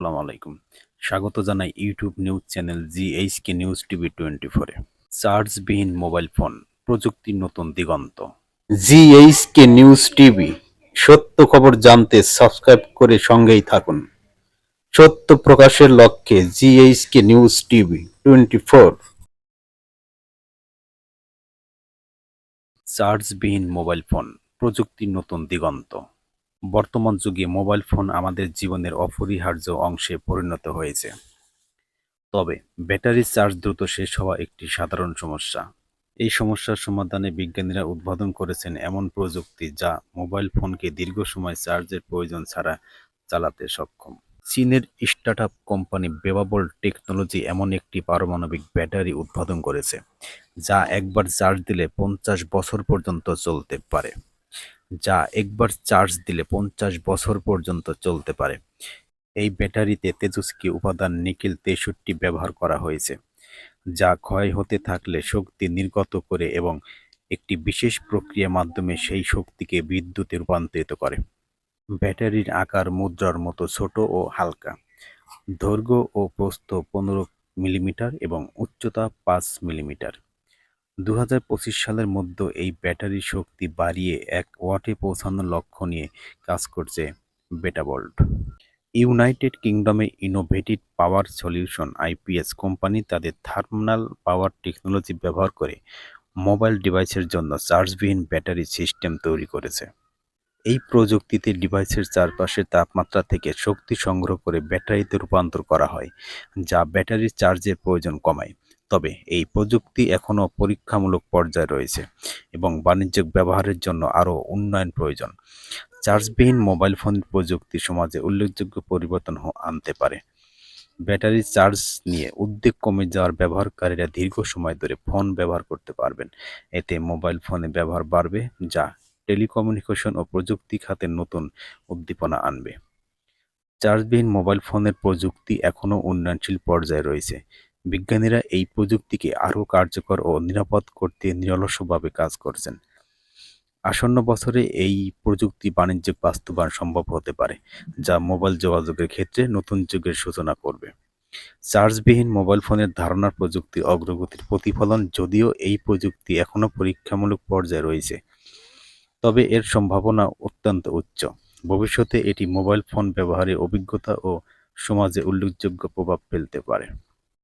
আসসালামু আলাইকুম। স্বাগত জানাই YouTube news channel GHK news TV 24 এ। চার্জবিহীন মোবাইল ফোন, প্রযুক্তির নতুন দিগন্ত। জিএইচকে নিউজ টিভি, সত্য খবর জানতে সাবস্ক্রাইব করে সঙ্গেই থাকুন। সত্য প্রকাশের লক্ষ্যে জিএইচকে নিউজ টিভি 24। চার্জবিহীন মোবাইল ফোন, প্রযুক্তির নতুন দিগন্ত। বর্তমান যুগে মোবাইল ফোন আমাদের জীবনের অপরিহার্য অংশে পরিণত হয়েছে। তবে ব্যাটারি চার্জ দ্রুত শেষ হওয়া একটি সাধারণ সমস্যা। এই সমস্যার সমাধানে বিজ্ঞানীরা উদ্ভাবন করেছেন এমন প্রযুক্তি যা মোবাইল ফোনকে দীর্ঘ সময় চার্জের প্রয়োজন ছাড়া চালাতে সক্ষম। চীনের স্টার্টআপ কোম্পানি বেবাবল টেকনোলজি এমন একটি পারমাণবিক ব্যাটারি উদ্ভাবন করেছে যা একবার চার্জ দিলে 50 বছর পর্যন্ত চলতে পারে। এই ব্যাটারিতে তেজস্ক্রিয় উপাদান নিকেল 63 ব্যবহার করা হয়েছে, যা ক্ষয় হতে থাকলে শক্তি নির্গত করে এবং একটি বিশেষ প্রক্রিয়ার মাধ্যমে সেই শক্তিকে বিদ্যুতে রূপান্তরিত করে। ব্যাটারির আকার মুদ্রার মতো ছোট ও হালকা, দৈর্ঘ্য ও প্রস্থ 15 মিলিমিটার এবং উচ্চতা 5 মিলিমিটার। 2025 সালের মধ্যে এই ব্যাটারির শক্তি বাড়িয়ে 1 ওয়াটে পৌঁছানোর লক্ষ্য নিয়ে কাজ করছে বেটাবোল্ট। ইউনাইটেড কিংডমে innovative power solution IPS company তাদের থার্মাল পাওয়ার টেকনোলজি ব্যবহার করে মোবাইল ডিভাইসের জন্য চার্জবিহীন ব্যাটারি সিস্টেম তৈরি করেছে। এই প্রযুক্তিতে ডিভাইসের চারপাশের তাপমাত্রা থেকে শক্তি সংগ্রহ করে ব্যাটারিতে রূপান্তর করা হয়, যা ব্যাটারির চার্জের প্রয়োজন কমায়। তবে এই প্রযুক্তি এখনও পরীক্ষামূলক পর্যায়ে রয়েছে এবং বাণিজ্যিক ব্যবহারের জন্য আরও উন্নয়ন প্রয়োজন। চার্জবিহীন মোবাইল ফোন প্রযুক্তি সমাজে উল্লেখযোগ্য পরিবর্তন আনতে পারে। ব্যাটারি চার্জ নিয়ে উদ্বেগ কমে যাওয়ার ব্যবহারকারীরা দীর্ঘ সময় ধরে ফোন ব্যবহার করতে পারবেন। এতে মোবাইল ফোনের ব্যবহার বাড়বে, যা টেলিকমিউনিকেশন ও প্রযুক্তি খাতে নতুন উদ্দীপনা আনবে। চার্জবিহীন মোবাইল ফোনের প্রযুক্তি এখনও উন্নয়নশীল পর্যায়ে রয়েছে। বিজ্ঞানীরা এই প্রযুক্তিকে আরও কার্যকর ও নিরাপদ করতে নিরলসভাবে কাজ করছেন। আসন্ন বছরে এই প্রযুক্তি বাণিজ্যিক বাস্তবায়ন সম্ভব হতে পারে, যা মোবাইল যোগাযোগের ক্ষেত্রে নতুন যুগের সূচনা করবে। চার্জবিহীন মোবাইল ফোনের ধারণার প্রযুক্তির অগ্রগতির প্রতিফলন। যদিও এই প্রযুক্তি এখনও পরীক্ষামূলক পর্যায়ে রয়েছে, তবে এর সম্ভাবনা অত্যন্ত উচ্চ। ভবিষ্যতে এটি মোবাইল ফোন ব্যবহারের অভিজ্ঞতা ও সমাজে উল্লেখযোগ্য প্রভাব ফেলতে পারে।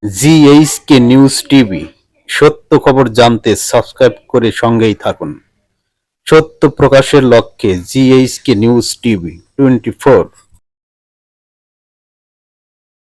জিএইচকে নিউজ টিভি, সত্য খবর জানতে সাবস্ক্রাইব করে সঙ্গেই থাকুন। সত্য প্রকাশের লক্ষ্যে জিএইচকে নিউজ টিভি 24।